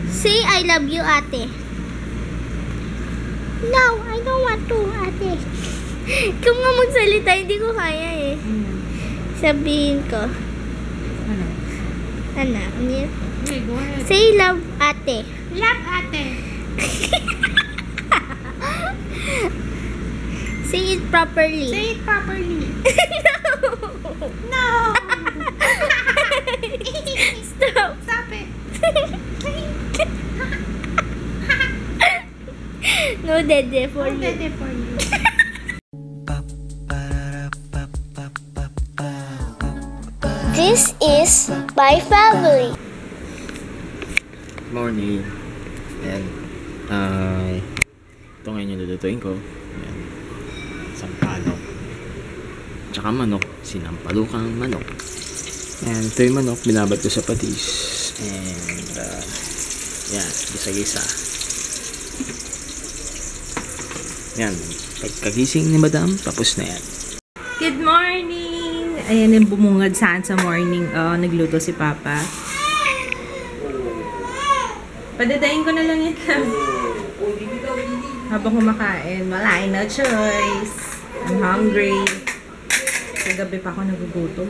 Say I love you, ate. No, I don't want to, ate. Ikaw nga magsalita, hindi ko kaya eh. Sabihin ko. Ano? Ano? Okay, go ahead. Say love, ate. Love, ate. Say it properly. Say it properly. No. Stop. Stop it. No dede for No you. dede for you. This is my family. Morning. Ayan. Ito ngayon yung lulutuin ko. Ayan. Sampalok. Tsaka manok. Sinampalukang manok. Ayan. Ito yung manok. Binabad ko sa patis. And, yan. Gisa-gisa. Yan. Pagkagising ni madam, tapos na yan. Good morning! Ayan yung bumungad saan sa morning. Nagluto si Papa. Padadayin ko na lang yan. Habang kumakain. Wala, no choice. I'm hungry. Kagabi pa ako nagugutom.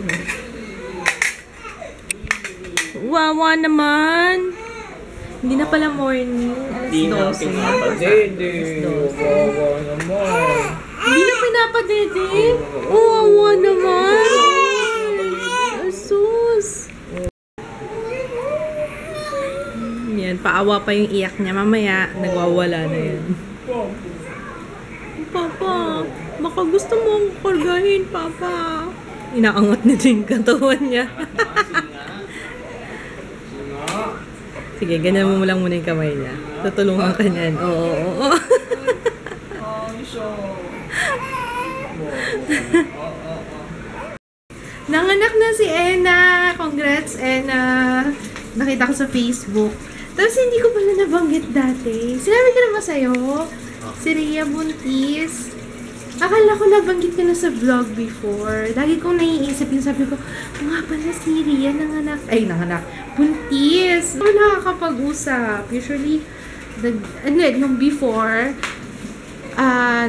Wawa naman! Hindi na pala morning. Alas 12. Alas 12. Wawa naman. Hindi na pinapadede? Wawa naman! Asus! Yan, paawa pa yung iyak niya. Mamaya, nagwawala na yan. Papa, baka gusto mo kargahin, Papa. Inaangot na din katawan niya. Sige, ganyan mo lang muna yung kamay niya. Tutulungan ka niyan. Oo. Nanganak na si Ena. Congrats, Ena. Nakita ko sa Facebook. Tapos hindi ko pala nabanggit dati. Sinabi ko naman sa'yo, si Rhea buntis. Akala ko nabanggit ko na sa vlog before. Lagi kong naiisip yung sabi ko, nga pala si Rhea nanganak. Buntis. Ako nakakapag-usap. Usually, nung before,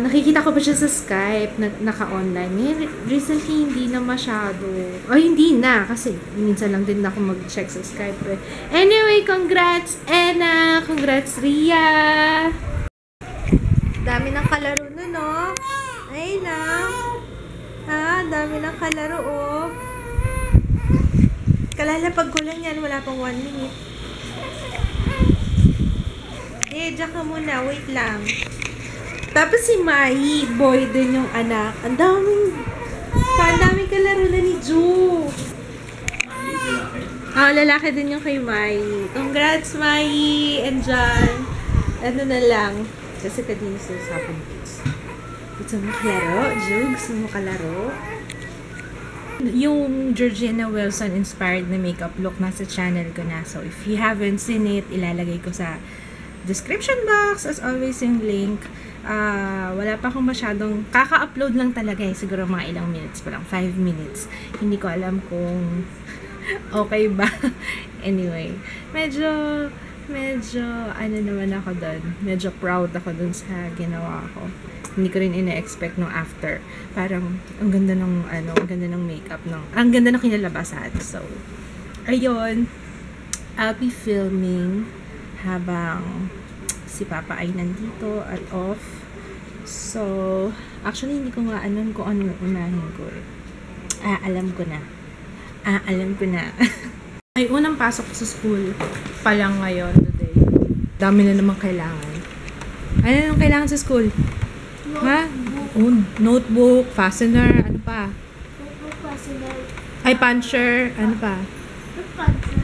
nakikita ko pa siya sa Skype, naka-online. Ngayon, recently, hindi na masyado. Hindi na. Kasi minsan lang din ako mag-check sa Skype. Anyway, congrats, Ena! Congrats, Rhea! Dami ng kalaro nun, no? Ay na. Dami ng kalaro, oh. Kalalapag ko lang yan. Wala pang 1 minute. Diyan ka muna. Wait lang. Tapos si Mai, boy din yung anak. Ang daming kalaro na ni Ju. Lalaki din yung kay Mai. Congrats, Mai and John. Ano na lang. Kasi kadinis na sa akin kids. Gusto mo kalaro? Ju, gusto mo kalaro? Yung Georgina Wilson inspired na makeup look nasa channel ko na. So, if you haven't seen it, ilalagay ko sa description box. As always, yung link. Wala pa akong masyadong kaka-upload lang talaga eh. Siguro mga ilang minutes pa lang. 5 minutes. Hindi ko alam kung okay ba. Anyway, medyo ano naman ako doon. Medyo proud ako doon sa ginawa ko. Hindi ko rin ina-expect nung after. Parang ang ganda ng makeup ang ganda ng kinalabasan. So, ayun. I'll be filming habang si Papa ay nandito at off. So, actually hindi ko nga alam kung ano unahin ko eh. Alam ko na. Ay, unang pasok sa school pa lang ngayon today. Dami na namang kailangan. Ano nang kailangan sa school? Notebook, fastener, ano pa? Notebook, fastener. Ay, puncher, ano pa? Puncher.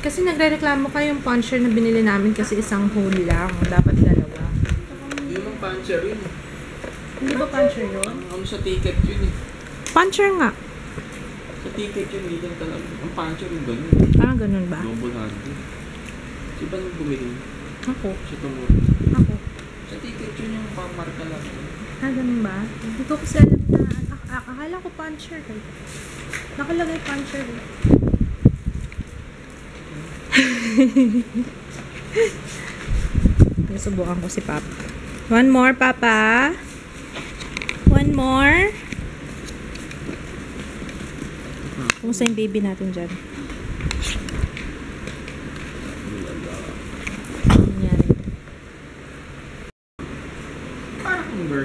Kasi nagre-reklamo kayo yung puncher na binili namin kasi isang hole lang. Dapat dalawa. Hindi naman puncher yun. Hindi ba puncher yun? Ano sa ticket yun eh. Puncher nga. Sa ticket yun, hindi lang talaga. Ang puncher yung ganun. Ganun ba? Double handed. Si ba nang bumili? Ako. Siya tumuro. Ako. Sa ticket yun yung pamarka lang. Ganun ba? Hindi ko kasi alam na. Akala ko puncher eh. Nakalagay puncher eh. Subukan ko si Papa. One more, Papa. One more. Kumusta yung baby natin dyan? Yan.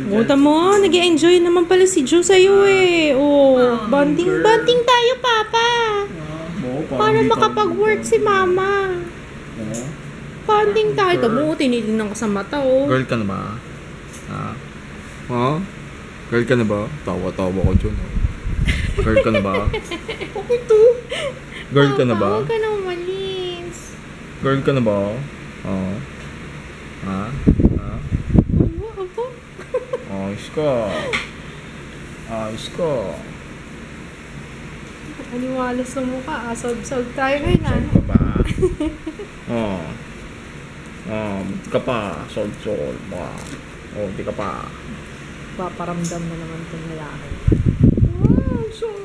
Buta mo, nag-enjoy naman pala si Joe sa'yo eh. Oh, bonding tayo, Papa. Para makapag-work si Mama. Bonding tayo. Tamo, tinitingnan ka sa mata, oh. Girl ka na ba? Ha? Girl ka na ba? Tawa-tawa ko dyan. Girl ka na ba? Okay to. Girl ka na ba? Huwag ka nang malis. Girl ka na ba? Oo. Ha? Aba. Ayos ka. Ayos ka. Aniwala sa mukha. Solve tayo ngayon, ha? Solve ka ba? Oo. Di ka pa. Solve ba? Oo, di ka pa. Paparamdam na naman itong lalaki. Wow, solve.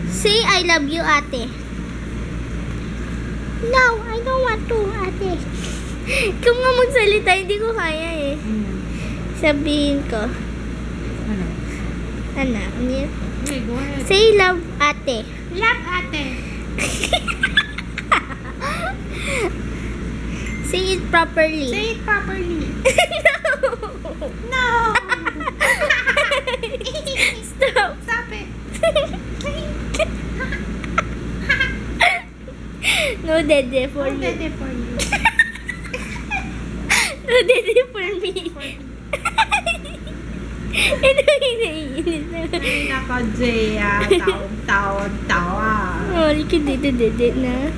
Say I love you, ate. No, I don't want to, ate. Kung nga magsalita, hindi ko kaya eh. Sabihin ko. Ano? Ano yun? Okay, go ahead. Say love, ate. Love, ate. Say it properly. Say it properly. No. Stop. Stop it. No dede for I'm you. ready for you. No dede for me. Ito hinihinis na. Ay, nako, Jaya. Tawa. Oh, likid dito dede na.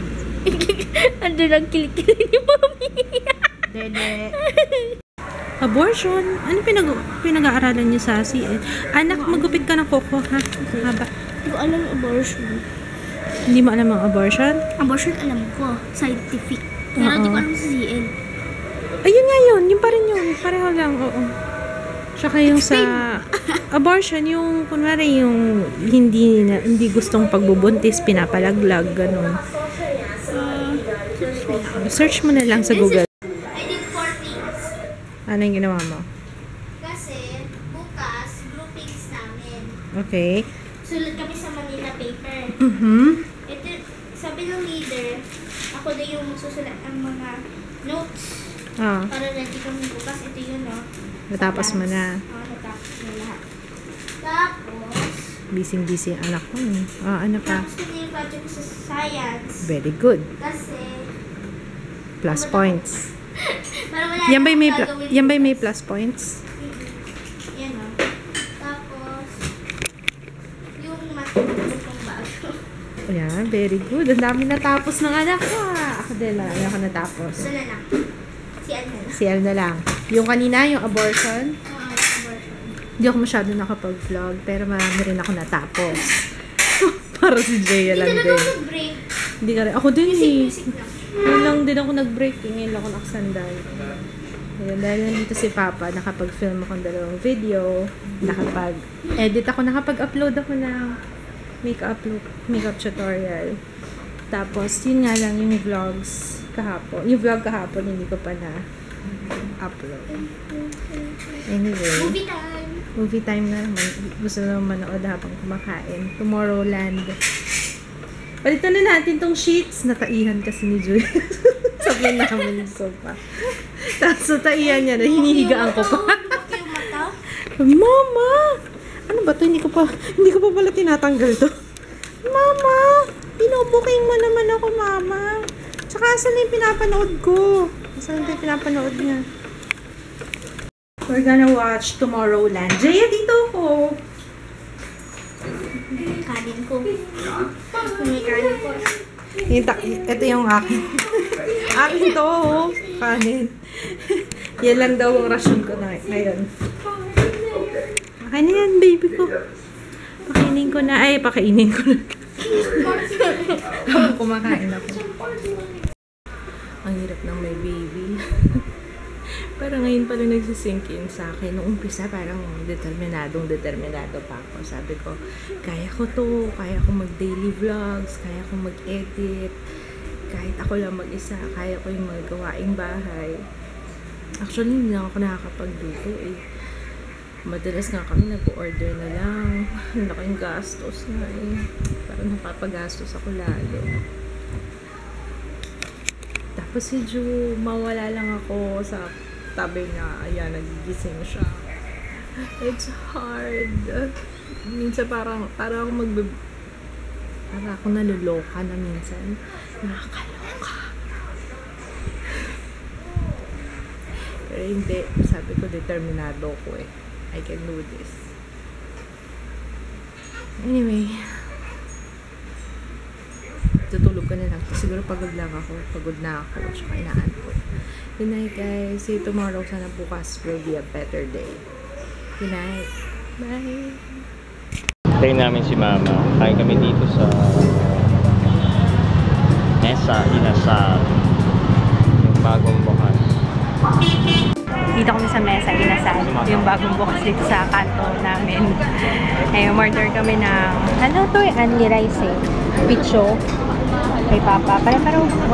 Ando lang kilikili ni Mami. Dede. Abortion? Ano pinag-aaralan niyo sa CN? Anak, magupit ka ng koko, ha? Haba. Hindi ko alam abortion. Hindi mo alam ang abortion? Abortion alam ko. Scientific. Pero Oo. hindi ko alam sa CN. Ayun nga yun. Yung pa rin yun. Pareho lang, oo. Tsaka yung sa abortion, yung kunwari yung hindi gustong pagbubuntis, pinapalaglag, ganun. Search mo na lang sa Google. I did 4 things. Ano yung ginawa mo? Kasi bukas, groupings namin. Okay. Sulat kami sa Manila paper. Ito, sabi ng leader, ako na yung susulat ng mga notes Ah, para ready kami bukas. Ito yun, no? natapos mo na. Oo, natapos na lahat. Tapos, Busy ang anak ko. Ano pa? tapos ko na yung project ko sa science. Very good. Kasi, Plus points. para wala Yan ba'y may, akong gagawin yan ba'y may bukas. plus points? Yan, no? Tapos, yung matutulog ng bago. Ayan, very good. Ang dami natapos ng anak ko. Ako din lang. Ano ako natapos? Ito na lang. Si Anna. Si El na lang. Yung kanina, yung abortion, Oo, abortion. hindi ako masyado nakapag-vlog, pero marami rin ako natapos. Para si Jaya lang Hindi din. talaga ako nag-break. Hindi ka rin. Ako din eh. Music lang. Ngayon lang din ako nag-break. Ngayon lang ako nakasandal. Ayun, dahil nandito si Papa, nakapag-film ako ng 2 video, nakapag-edit ako, nakapag-upload ako ng makeup tutorial. Tapos, yun nga lang yung vlogs kahapon. Yung vlog kahapon, hindi ko pa na-upload. Anyway, Movie time. movie time na naman. Gusto naman manood habang kumakain. Tomorrowland. Palitan na natin tong sheets. Nataihan kasi ni Julie. Sabi namin yung sofa. Tapos nataihan niya na hinihigaan ko pa. Bakit yung mata? Mama! Ano ba to? Hindi ko pa pala tinatanggal to. Mama! Pinubuking mo naman ako, Mama. Tsaka asan yung pinapanood ko? Asan yung pinapanood niya? We're gonna watch Tomorrowland. Jaya, dito ako. Kanin ko. May kanin ko. Ito yung akin. Akin to, oh. Kanin. Yan lang daw ang rasyon ko na ngayon. Okay na yan, baby ko. Okay Pakainin ko na. Ay, pakainin ko na. Kumakain ako. Ang hirap ng may baby. Parang ngayon pala nagsisink in sa akin. Noong umpisa, parang determinado pa ako. Sabi ko, kaya ko to. Kaya ko mag-daily vlogs. Kaya ko mag-edit. Kahit ako lang mag-isa, kaya ko yung mga gawaing bahay. Actually, hindi na ako nakakapagluto eh. Madalas nga kami nag-order na lang. Ang laking gastos na eh. Parang napapagastos ako lalo. Tapos si Ju, mawala lang ako sa tabi niya. Ayan, nagigising siya. It's hard. Minsan parang ako parang ako naluloka na minsan. Nakakaloka. Pero hindi. Sabi ko, determinado ko eh. I can do this. Anyway. Tutulog ka na lang. Siguro pagod lang ako. Pagod na ako. Tsaka inaantok. Good night guys. See you tomorrow. Sana bukas will be a better day. Good night. Bye. Tayo namin si Mama. Kain kami dito sa Mesa Inasal. Yung bagong bukas. Dito kami sa Mesa Inasal. Yung bagong bukas dito sa kanto namin. Order kami ng ano to eh? Only rice eh. Picho. Kay Papa. Parang order